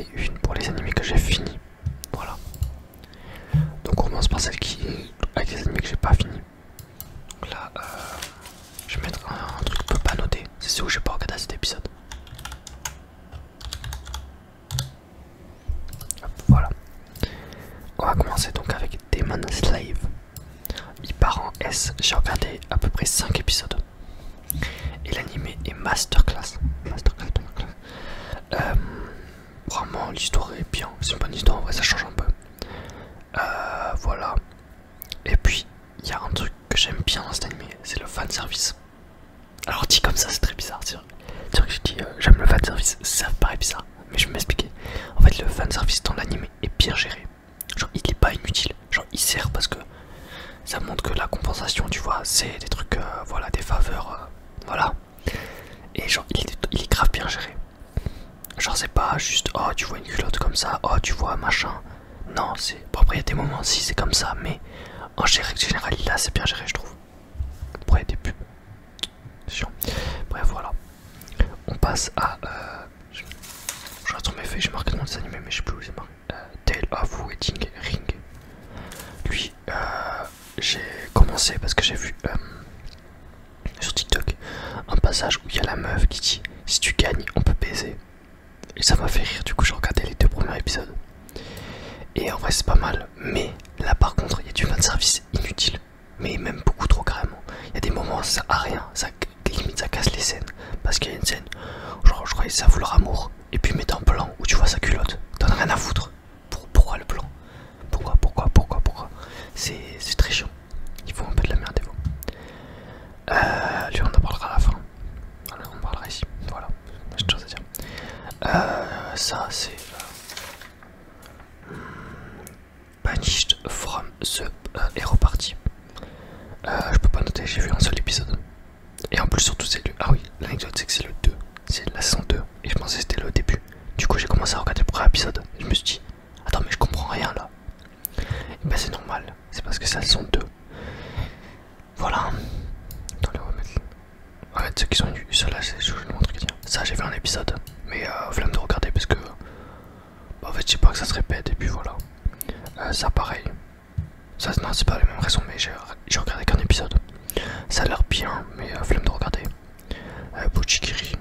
et une pour les animés que j'ai fini. Voilà. Donc on commence par celle qui avec les animés que j'ai pas fini. Donc là, je vais mettre un truc que je peux pas noter. C'est ce où j'ai pas regardé cet épisode. Hop, voilà. On va commencer donc avec Demon Slave. Il part en S. J'ai regardé à peu près 5 épisodes. Et l'animé est masterclass. Vraiment l'histoire est bien. C'est une bonne histoire, en vrai ça change un peu. Voilà. Et puis il y a un truc que j'aime bien dans cet animé, c'est le fanservice. Alors dit comme ça c'est très bizarre. C'est vrai que je dis j'aime le fanservice, ça paraît bizarre. Mais je vais m'expliquer. En fait le fanservice dans l'animé est bien géré. Genre il est pas inutile. Genre il sert parce que ça montre que la compensation tu vois c'est des trucs voilà des faveurs voilà. Et genre il est grave bien géré. Genre c'est pas juste oh tu vois une culotte comme ça, oh tu vois machin. Non c'est... Bon après il y a des moments si c'est comme ça mais en général là c'est bien géré je trouve. Après il y a des pubs. C'est chiant. Bref voilà. On passe à... je regarde sur mes feuilles, j'ai marqué le nom des animés mais je sais plus où c'est marqué. Tale of Wedding Ring. Lui j'ai commencé parce que j'ai vu sur TikTok un passage où il y a la meuf qui dit si tu gagnes on peut baiser. Et ça m'a fait rire, du coup j'ai regardé les 2 premiers épisodes. Et en vrai c'est pas mal, mais là par contre il y a du fanservice inutile. Mais même beaucoup trop carrément. Il y a des moments où ça sert à rien, ça, limite ça casse les scènes. Parce qu'il y a une scène, genre je croyais ça vaut leur amour. Et puis mettre un plan où tu vois sa culotte, t'en as rien à foutre. Pourquoi le plan? Pourquoi c'est très chiant. Ils font un peu de la merde des fois. Lui on en parlera à la fin. Voilà, on parlera ici, voilà, j'ai de choses à dire. Ça c'est Banished from the Hero Party. Je peux pas noter, j'ai vu un seul épisode. Et en plus surtout c'est le... Ah oui, l'anecdote c'est que c'est le 2. C'est la saison 2. Et je pensais que c'était le début. Du coup j'ai commencé à regarder le premier épisode. Et je me suis dit, attends mais je comprends rien là. Et bah c'est normal, c'est parce que c'est la saison 2. Voilà. Attendez, on va mettre... Ouais, ceux qui sont venus, ceux-là c'est juste un truc à dire. Ça j'ai vu un épisode. Mais flemme de regarder parce que... Bah, en fait je sais pas que ça se répète et puis voilà. Ça pareil. Ça, non c'est pas les mêmes raisons mais j'ai regardé qu'un épisode. Ça a l'air bien mais flemme de regarder. Bochikiri.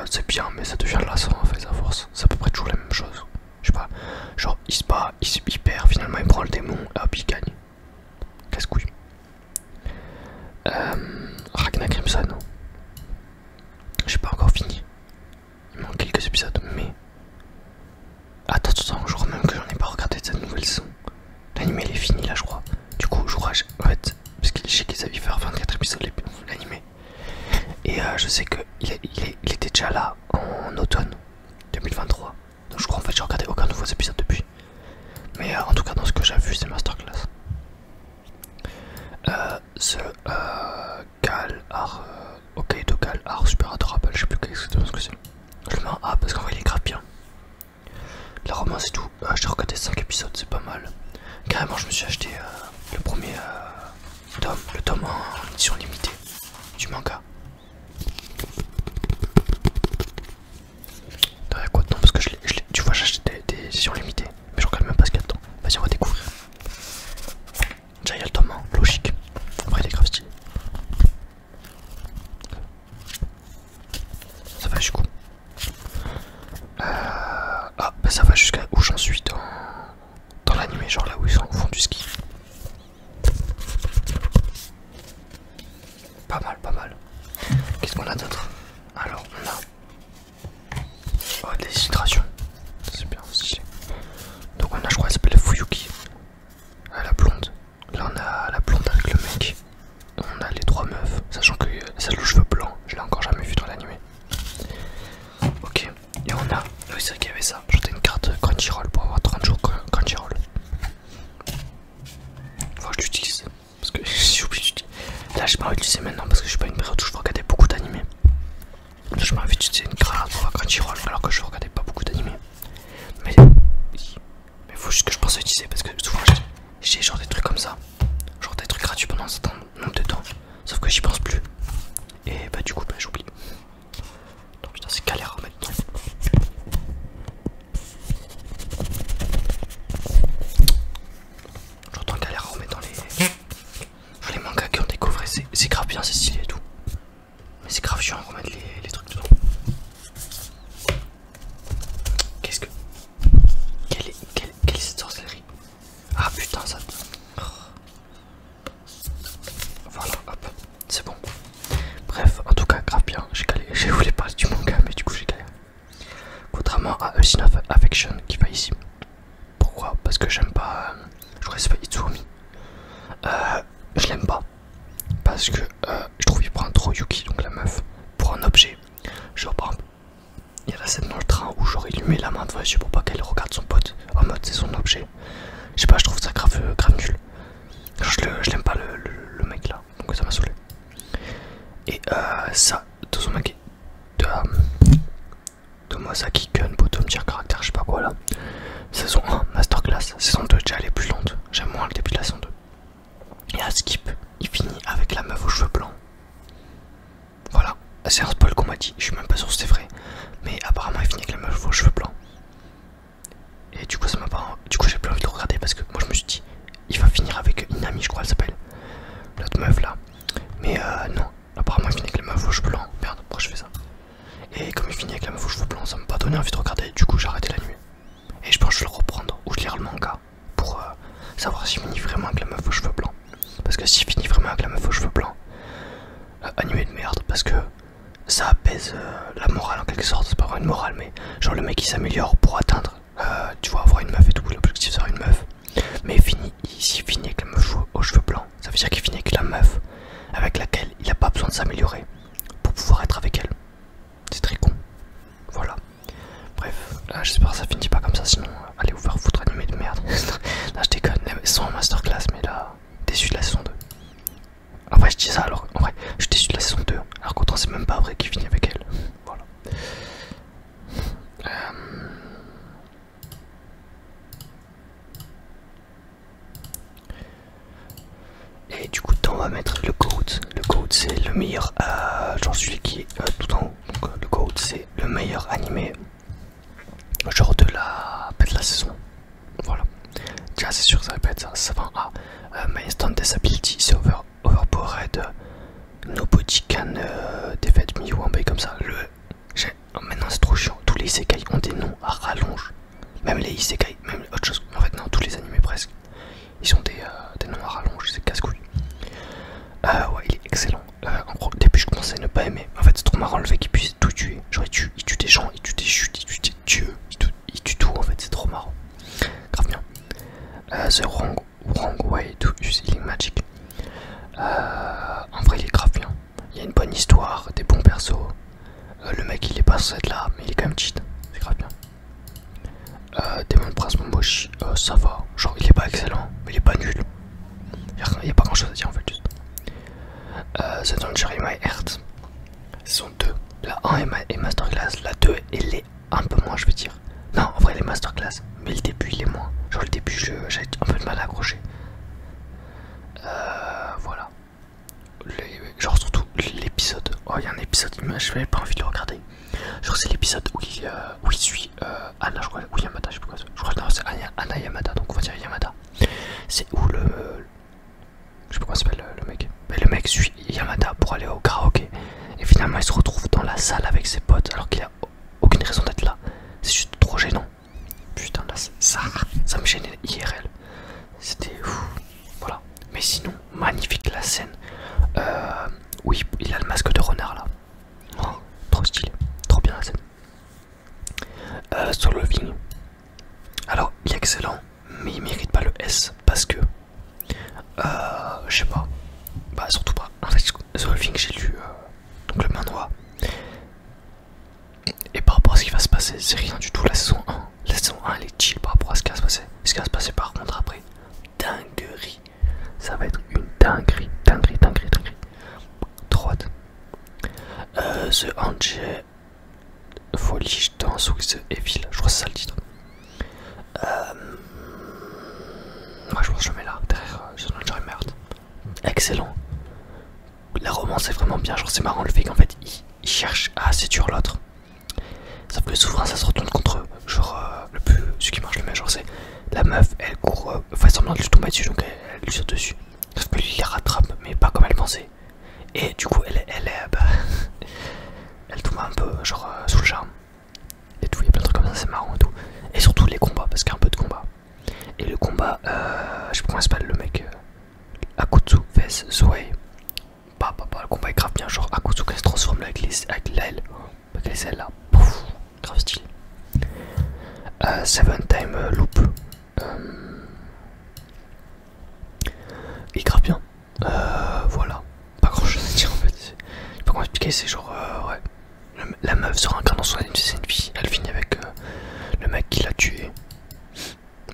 C'est bien mais ça devient lassant en fait à force. C'est à peu près toujours la même chose. Je sais pas. Genre il se bat, il perd, finalement il prend le démon, hop il gagne. Casse-couille. Ragnar Crimson. J'ai pas encore fini. Il manque quelques épisodes mais... Attends, je crois même que j'en ai pas regardé de cette nouvelle saison. L'animé il est fini là je crois. Du coup je crois en fait, parce que je sais qu'ils avaient fait 24 épisodes l'animé. Et je sais qu'il était déjà là en automne 2023. Donc je crois en fait j'ai regardé aucun nouveau épisode depuis. Mais en tout cas dans ce que j'ai vu c'est masterclass. Gal Art, ok de Gal Art super adorable, je sais plus exactement ce que c'est. Je le mets en A parce qu'en vrai il est grave bien. La romance et tout, j'ai regardé 5 épisodes, c'est pas mal. Carrément je me suis acheté le premier tome, le tome en édition limitée du manga. T'as quoi dedans? Parce que tu vois j'ai acheté des éditions limitées, mais je regarde même pas ce qu'il y a dedans. Vas-y on va découvrir. Déjà il y a le tome 1, logique. Après il est grave stylé. Ça va jusqu'où? Ah bah ça va jusqu'à où j'en suis dans l'animé, genre là où ils sont au fond du ski. Pas mal, pas mal. Qu'est-ce qu'on a d'autre? Alors on a des illustrations. C'est bien stylé. Donc on a je crois elle s'appelle Fuyuki. La blonde. Là on a la blonde avec le mec. On a les 3 meufs. Sachant que celle aux cheveux blancs, je l'ai encore jamais vu dans l'animé. Ok. Et on a... oui c'est vrai qu'il y avait ça. J'aurais une carte Crunchyroll pour avoir 30 jours Crunchyroll. Faut que je l'utilise. Parce que j'ai oublié d'utiliser. Là j'ai pas envie d'utiliser maintenant parce que je suis pas une période où je veux regarder beaucoup d'animés. Je m'avais d'utiliser une carte pour avoir Crunchyroll alors que je regardais pas beaucoup d'animés. Mais faut juste que je pense à utiliser parce que souvent j'ai genre des trucs comme ça. Genre des trucs gratuits pendant un certain nombre de temps. Sauf que j'y pense plus. Et bah du coup bah j'oublie. Non putain c'est galère maintenant. Unseen Affection qui va ici. Pourquoi? Parce que j'aime pas. Je crois que c'est pas Itsumi. Je l'aime pas. Parce que je trouve qu'il prend trop Yuki, donc la meuf, pour un objet. Genre par exemple, il y a la scène dans le train où genre il lui met la main devant les yeux pour pas qu'elle regarde son pote. En mode c'est son objet. Je sais pas, je trouve ça grave nul. Genre, je l'aime pas le mec là, donc ça m'a saoulé. Et ça, Tozumaki de Mosaki Gun, Bottom Tier Caractère, je sais pas quoi là. Saison 1, Masterclass. Saison 2, déjà elle est plus lente. J'aime moins le début de la saison 2. Et à Skip, il finit avec la meuf aux cheveux blancs. Voilà, c'est un spoil qu'on m'a dit, je suis même pas sûr si c'est vrai. Mais apparemment il finit avec la meuf aux cheveux blancs. Et du coup ça m'a pas. Du coup j'ai plus envie de le regarder parce que moi je me suis dit, il va finir avec Inami, je crois elle s'appelle. L'autre meuf là. Mais non, apparemment il finit avec la meuf aux cheveux blancs. Merde, pourquoi je fais ça? Et comme il finit avec la meuf aux cheveux blancs, ça m'a pas donné envie de regarder, du coup j'ai arrêté la nuit. Et je pense que je vais le reprendre, ou je lire le manga, pour savoir s'il finit vraiment avec la meuf aux cheveux blancs. Parce que s'il finit vraiment avec la meuf aux cheveux blancs, animé de merde, parce que ça apaise la morale en quelque sorte, c'est pas vraiment une morale, mais genre le mec il s'améliore pour atteindre, tu vois, avoir une meuf et tout, l'objectif c'est avoir une meuf. Mais s'il finit avec la meuf aux cheveux blancs, ça veut dire qu'il finit avec la meuf avec laquelle il a pas besoin de s'améliorer pour pouvoir être avec elle. C'est très con. Voilà. Bref, j'espère que ça finit pas comme ça, sinon allez vous faire foutre, animé de merde. Là je déconne, sans masterclass, mais là, déçu de la saison 2. En vrai je dis ça alors, en vrai, je suis déçu de la saison 2, alors qu'autant c'est même pas vrai qu'il finit avec elle. Voilà. Et du coup on va mettre le GOAT. Le GOAT c'est le meilleur, genre celui qui est tout en haut. Donc le GOAT c'est le meilleur animé genre de la saison. Voilà. Déjà c'est sûr que ça va pas être ça. Ça va My Instant Disability c'est overpowered. Nobody can defeat me ou un bail comme ça. Maintenant c'est trop chiant. Tous les isekai ont des noms à rallonge. Même les isekai, même autre chose. En fait non, tous les animés presque. Ils ont des noms à rallonge, c'est casse-couille. Ouais, il est excellent. En gros, au début, je commençais à ne pas aimer. En fait, c'est trop marrant le fait qu'il puisse tout tuer. Genre, il tue des gens, il tue des chutes, il tue des dieux, il tue tout. En fait, c'est trop marrant. Grave bien. The wrong way to use healing magic. En vrai, il est grave bien. Il y a une bonne histoire, des bons persos. Le mec, il est pas censé être là, mais il est quand même cheat. C'est grave bien. Demon Prince Momoshi, ça va. Genre, il est pas excellent, mais il est pas nul. Il y a pas grand chose à dire en fait, juste. The Danger in My Heart, saison 2. La 1 est masterclass, la 2 elle est un peu moins, je veux dire. Non, en vrai, elle est masterclass, mais le début il est moins. Genre, le début, j'ai un peu de mal à accrocher. Voilà. Genre, surtout l'épisode. Oh, il y a un épisode, je n'avais pas envie de le regarder. Genre, c'est l'épisode où il suit Anna, je crois, ou Yamada, je sais pas quoi. Je crois que c'est Anna Yamada, donc on va dire Yamada. C'est où je sais pas comment s'appelle le mec. Mais le mec suit Yamada pour aller au karaoké. Et finalement il se retrouve dans la salle avec ses potes alors qu'il a aucune raison d'être là. C'est juste trop gênant. Putain là ça me gênait IRL. C'était ouf. Voilà. Mais sinon, magnifique la scène. Oui, il a le masque de renard là. Oh, trop stylé. Trop bien la scène. Sur Loving. Alors il est excellent, mais il mérite pas le S parce que je sais pas. Bah surtout pas. En fait, The Wolfing j'ai lu donc le manhwa. Et par rapport à ce qui va se passer, c'est rien du tout la saison 1. La saison 1 elle est chill par rapport à ce qui va se passer. Ce qui va se passer par contre après, dinguerie. Ça va être une dinguerie. Trop hâte. The Angel Folie Dance with the Evil, je crois que c'est ça le titre. Moi je pense que je mets là, derrière The Danger Merde. Excellent. La romance est vraiment bien, genre c'est marrant le fait qu'en fait il cherche à séduire l'autre. Sauf que souvent ça se retourne contre eux. Genre ce qui marche le mieux, genre c'est la meuf elle court, fait semblant de lui tomber dessus donc elle lui saute dessus. Sauf que lui il les rattrape mais pas comme elle pensait. Et du coup elle tombe un peu genre sous le charme. Et tout, il y a plein de trucs comme ça, c'est marrant et tout. Et surtout les combats, parce qu'il y a un peu de combat. Et le combat, je sais pas comment il s'appelle le mec. Akutsu vs Zoé. Le combat est grave bien, genre Akutsu qui se transforme avec l'aile. Avec les ailes là. Pouf, grave stylé. Seven Time Loop. Il est grave bien. Voilà. Pas grand chose à dire en fait. Je sais pas comment expliquer, c'est genre ouais. La meuf se réincarne dans son ancienne vie. Elle finit avec le mec qui l'a tué.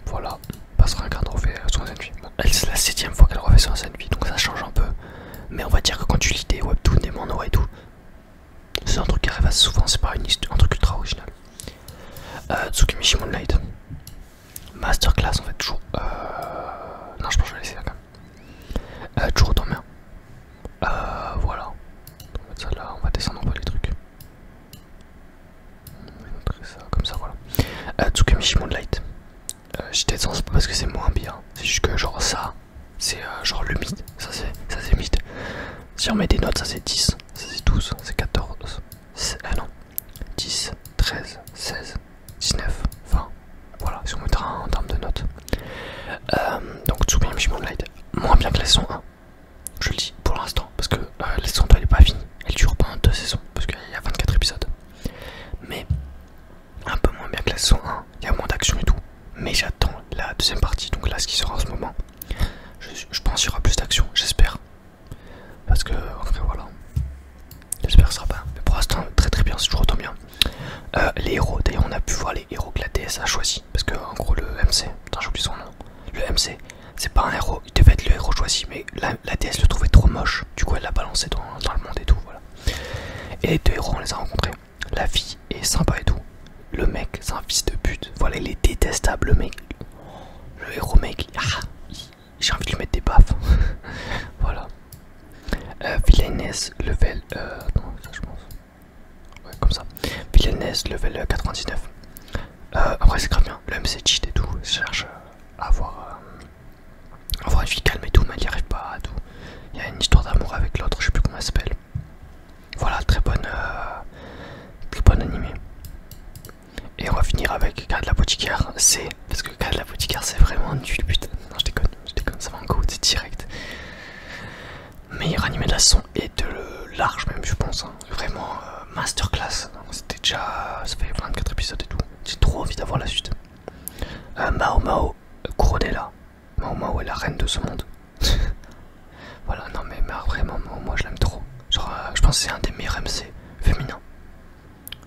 Voilà. Pas se réincarne, refait son ancienne vie. Bon, c'est la 7ème fois qu'elle refait son ancienne vie, donc ça change un peu. Mais on va dire que quand tu lis des webtoons, des manhwa et tout, c'est un truc qui arrive assez souvent, c'est pas un truc ultra original. Tsukimichi Moonlight. Masterclass en fait, toujours. Non, je pense que je vais laisser là quand même. Toujours autant bien. Voilà. On va mettre ça là, on va descendre un peu les trucs. On va montrer ça comme ça, voilà. Tsukimichi Moonlight. J'étais descendu pas parce que c'est moins bien, c'est juste que genre ça, c'est genre le mythe. Ça c'est mythe. Si on met des notes, ça c'est 10, ça c'est 12, c'est 14, non, 10, 13, 16, 19, 20. Voilà, si on mettra en termes de notes. Donc Tsukimichi Moonlight, moins bien que la saison 1. Je le dis pour l'instant, parce que la saison 2 elle est pas finie. Elle dure pendant 2 saisons, parce qu'il y a 24 épisodes. Mais un peu moins bien que la saison 1, il y a moins d'action et tout. Mais j'attends la deuxième partie, donc là ce qui sera en ce moment. Je pense qu'il y aura plus d'action, j'espère. Parce que, enfin voilà. J'espère que ce sera pas. Mais pour l'instant, très très bien, c'est toujours autant bien. Les héros, d'ailleurs, on a pu voir les héros que la DS a choisi. Parce que, en gros, le MC, putain, j'ai oublié son nom. Le MC, c'est pas un héros, il devait être le héros choisi. Mais la DS le trouvait trop moche. Du coup, elle l'a balancé dans le monde et tout, voilà. Et les deux héros, on les a rencontrés. La fille est sympa et tout. Le mec, c'est un fils de pute. Voilà, il est détestable, le mec. Le héros, mec, j'ai envie de lui mettre des baffes. Voilà. Villainess level. Non, ça je pense. Ouais, comme ça. Villainess level 99. Après, c'est grave bien. Le MC cheat et tout. Je cherche à avoir une fille calme et tout, mais elle n'y arrive pas à tout. Il y a une histoire d'amour avec l'autre, je sais plus comment elle s'appelle. Voilà, très bonne animée. Et on va finir avec Garde la Boutiquière. C'est. Parce que Garde la Boutiquière, c'est vraiment nul, putain. Non, je déconne, ça va en go, c'est direct. Meilleur animé de la saison et de large, même, je pense. Hein. Vraiment, masterclass. C'était déjà. Ça fait 24 épisodes et tout. J'ai trop envie d'avoir la suite. Mao Mao, couronné là. Mao Mao est la reine de ce monde. Voilà, non, mais vraiment, moi je l'aime trop. Genre, je pense que c'est un des meilleurs MC féminins.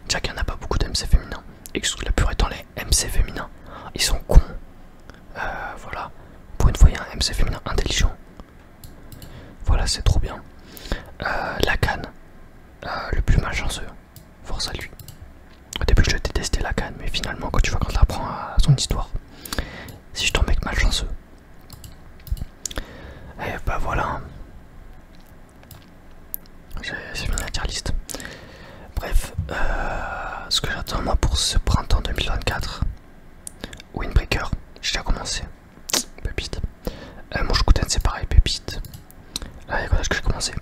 Déjà qu'il n'y en a pas beaucoup d'MC féminins. Et que la plupart étant les MC féminins, ils sont cons. Voilà. Pour une fois, il y a un MC féminin intelligent. Voilà, c'est trop bien. Lacan, le plus malchanceux. Force à lui. Au début, je détestais Lacan, mais finalement, quand tu vois quand t'apprends à son histoire, si je tombe mec malchanceux. Et bah voilà. J'ai fini la tier list. Bref, ce que j'attends moi pour ce printemps 2024, Windbreaker, j'ai déjà commencé. Pépite. Mushoku c'est pareil, pépite. Là, voilà ce que j'ai commencé.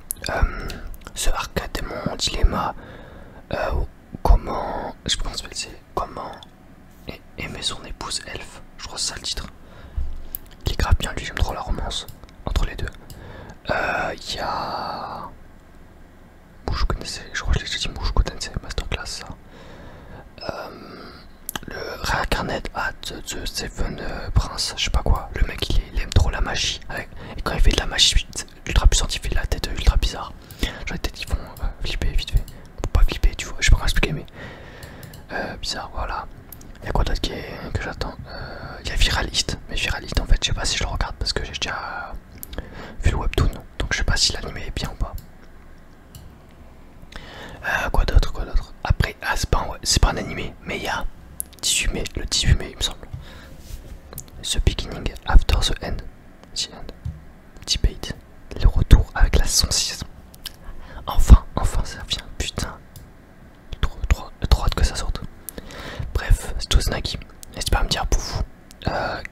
Ce arcade est mon dilemma. Comment. Je pense que c'est comment aimer son épouse elfe. Je crois que c'est ça le titre. Il est grave bien, lui, j'aime trop la romance entre les deux. Il y a. Mushoku Tensei, je crois que je l'ai dit Mushoku Tensei, masterclass ça. Le Reincarnate at the Seven Prince, je sais pas quoi. Le mec il aime trop la magie. Et quand il fait de la magie ultra puissante, il fait de la tête ultra bizarre. Genre les têtes qui font flipper vite fait. Pas flipper, tu vois, je sais pas comment expliquer, mais bizarre, voilà. Il y a quoi d'autre que j'attends? Il y a Viraliste, mais Viraliste en fait, je sais pas si je le regarde parce que j'ai déjà vu le webtoon, donc je sais pas si l'anime est bien ou pas. Quoi d'autre? Après, c'est pas un animé, mais il y a 18 mai, le 18 mai il me semble. The Beginning After the End. The End. Debate. Le retour avec la saison 6. Enfin ça vient, putain. Trop hâte que ça sorte. Bref, c'est tout Snaki. N'hésitez pas à me dire pour vous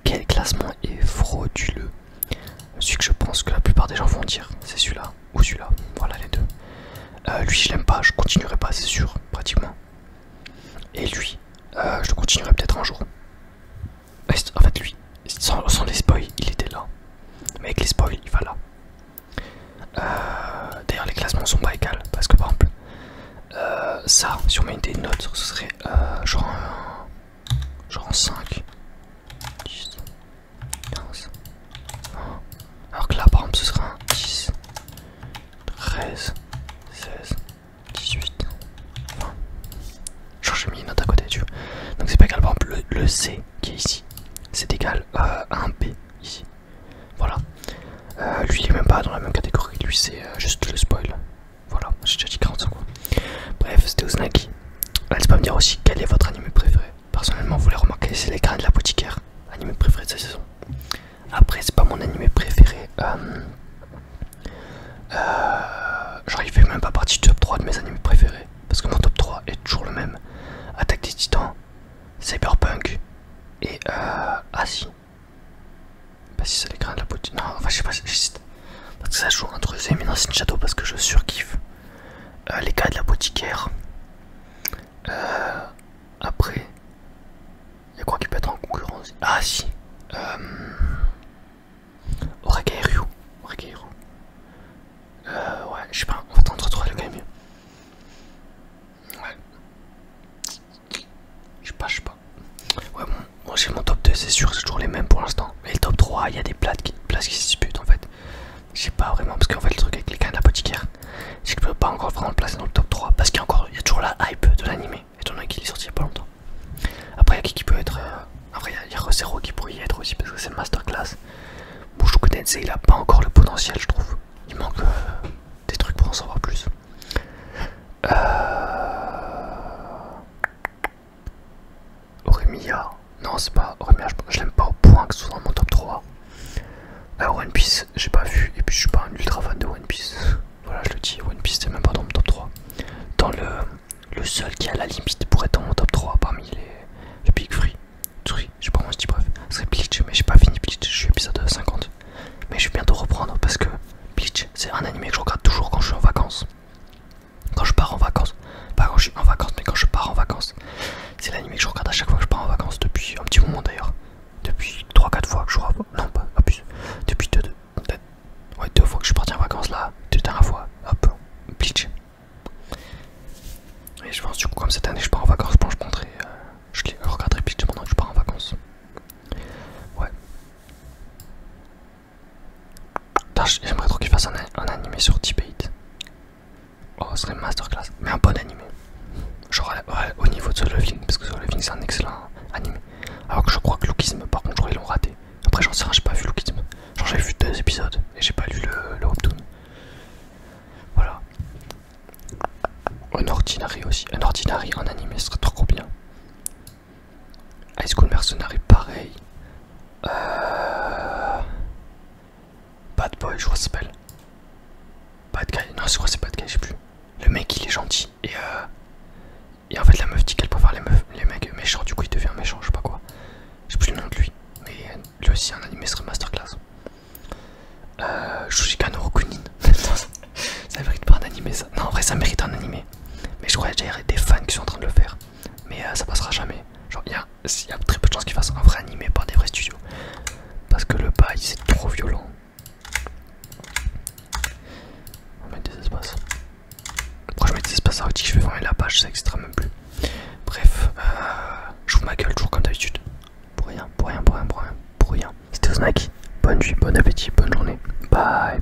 quel classement est frauduleux. Celui que je pense que la plupart des gens vont dire, c'est celui-là ou celui-là. Voilà les deux. Lui je l'aime pas, je continuerai pas, c'est sûr, pratiquement. Et lui, je le continuerai peut-être un jour. En fait lui, sans les spoils, il était là. Mais avec les spoils, il va là. D'ailleurs les classements sont pas égales. Parce que par exemple, ça, si on met des notes, ce serait genre en le C qui est ici, c'est égal à un B ici. Voilà. Lui il est même pas dans la même catégorie, lui c'est juste le spoil. Voilà, j'ai déjà dit 45 quoi. Bref, c'était Uzunaki. Laissez pas me dire aussi quel est votre anime préféré. Personnellement, vous l'avez remarqué, c'est Les Grains de l'Apothicaire, anime préféré de cette saison. Après, c'est pas mon anime préféré. Genre, il fait même pas partie du top 3 de mes animes préférés. Parce que mon top 3 est toujours le même. Attaque des Titans, Cyberpunk et ah si. Bah si c'est Les Grains de l'Apothicaire. Non, enfin je sais pas, j'hésite. Parce que ça joue entre The Eminence in Shadow parce que je surkiffe. Les Grains de l'Apothicaire. Après, il y a quoi qui peut être en concurrence? Ah si. Oregairu. Ouais, je sais pas, on va tenter de trouver le gars mieux. Ouais. Je sais pas. Ouais, bon, moi j'ai mon top 2, c'est sûr, c'est toujours les mêmes pour l'instant. Mais le top 3, il y a des places qui se disputent en fait. Je sais pas vraiment, parce qu'en fait, le truc avec les Grains de l'Apothicaire, c'est que je peux pas encore vraiment le placer dans le top 3. Parce qu'il y a toujours la hype de l'animé, étant donné qu'il est sorti il y a pas longtemps. Après, il y a qui peut être. Après, il y a Rosero qui pourrait y être aussi, parce que c'est le masterclass. Mushoku Tensei, il a pas encore le potentiel, je trouve. Il manque des trucs pour en savoir plus. Oremiya. Non, c'est pas Oremiya, je l'aime pas au point que ce soit dans mon top 3. One Piece, j'ai pas vu, et puis je suis pas un ultra fan de One Piece. Voilà, je le dis, One Piece, c'est même pas dans mon top 3. Dans le seul qui a la limite pour être dans mon top 3 parmi les Big Free. Je sais pas comment je dis, bref. C'est Bleach, mais j'ai pas fini Bleach, je suis épisode 50. Mais je vais bientôt reprendre parce que Bleach, c'est un animé que je regarde toujours quand je suis en vacances. Quand je pars en vacances. Pas quand je suis en vacances, mais quand je pars en vacances. C'est l'animé que je regarde à chaque fois que je pars en vacances, depuis un petit moment d'ailleurs. Depuis 3-4 fois que je regarde. Non, pas plus. Depuis 2 fois que je suis parti en vacances là. 2 dernières fois. Hop, Bleach. Et je pense du coup, comme cette année je pars en vacances, je prendrai. Je regarderai Bleach pendant que je pars en vacances. Ouais. J'aimerais trop qu'il fasse un animé sur Debate. Oh, ce serait masterclass. Mais un bon animé. Genre ouais, au niveau de Solo Leveling, parce que Solo Leveling c'est un excellent animé. Alors que je crois que Lookism, par contre, ils l'ont raté. Après, j'en sais rien, j'ai pas vu Lookism. Genre, j'ai vu 2 épisodes et j'ai pas lu le webtoon. Voilà. Un Ordinary aussi. Un Ordinary en animé, ce serait trop bien. High School Mercenary, pareil. Bad Boy, je crois que ça s'appelle. Bad Guy, non, je crois que c'est Bad Guy, je sais plus. Le mec, il est gentil et en fait, la meuf dit qu'elle peut faire les mecs méchants, du coup, il devient méchant, je sais pas quoi. Je sais plus le nom de lui, mais lui aussi, un animé serait masterclass. Shushika no Rokunin. Ça mérite pas un animé, ça. Non, en vrai, ça mérite un animé. Mais je crois qu'il y a des fans qui sont en train de le faire. Mais ça passera jamais. Genre, il y a très peu de chances qu'ils fassent un vrai animé par des vrais studios. Parce que le bail, c'est trop violent. On va mettre des espaces. Pourquoi je mets des espaces à je vais fermer la page, ça extra même plus. Bref, je vous ma gueule toujours comme d'habitude. Pour rien. C'était Uzunaki. Bonne nuit, bon appétit, bonne journée. Bye.